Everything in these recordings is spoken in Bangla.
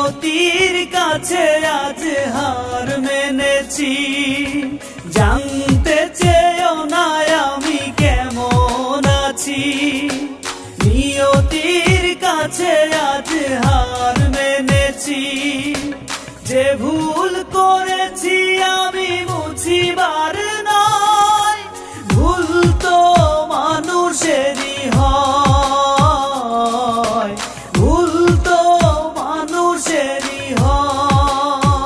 নিয়তির কাছে আজ হার মেনেছি। জানতে চেয়েও না আমি কেমন আছি, নিয়তির কাছে আজ হার মেনেছি। যে ভুল করেছি আমি মুছিবার নয়, ভুল তো মানুষেরই হয়, ভুল তো মানুষেরই হয়,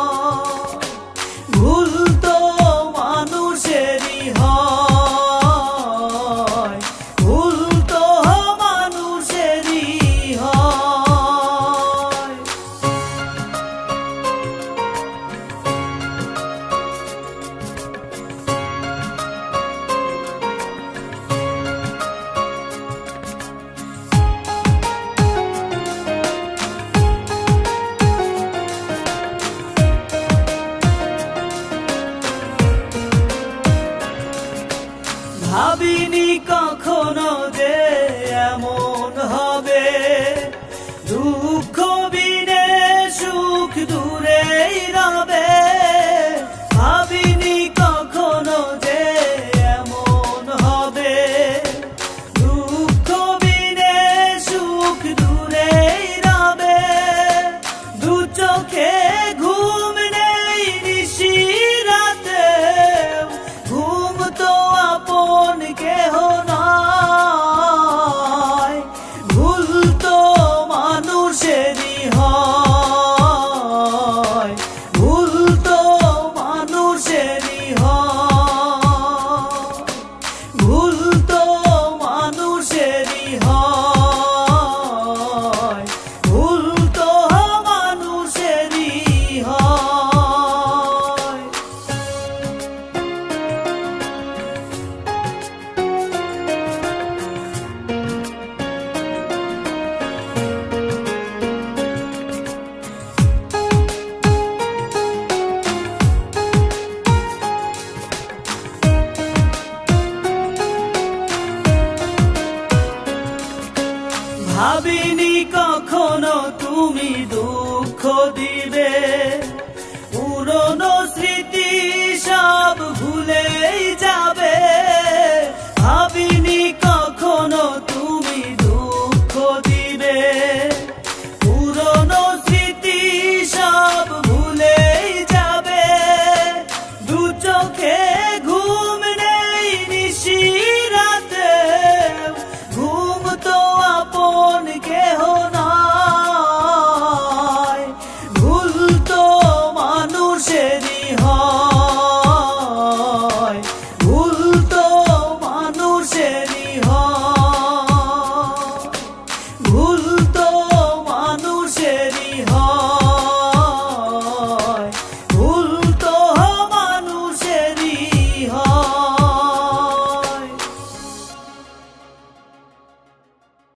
ভুল তো মানুষেরই হয়, ভুল তো মানুষেরই হয়। ভাবিনি কখনো যে এমন হবে, দুঃখ বিনে সুখ দূরেই রবে। ভাবিনি কখনো যে এমন হবে, দুঃখ বিনে সুখ দূরেই রবে। দু চোখে ঘুম নেই নিশি রাতে, ঘুম তো আপন কেহ নয়, ভুল তো মানুষেরই হয়, ভুল তো মানুষেরই হয়, ভুল তো মানুষেরই হয়, ভুল তো মানুষেরই হয়। ভাবিনি কখনো তুমি দুঃখ দিবে, পুরনো স্মৃতি সব ভুলেই যাবে। ভাবিনি কখনো তুমি দুঃখ দিবে, পুরনো স্মৃতি সব ভুলেই যাবে। দু চোখে ঘুম নেই নিশি রাতে, ঘুম তো আপন কেহ নয়, ভুল তো মানুষেরই হয়, ভুল তো মানুষেরই হয়, ভুল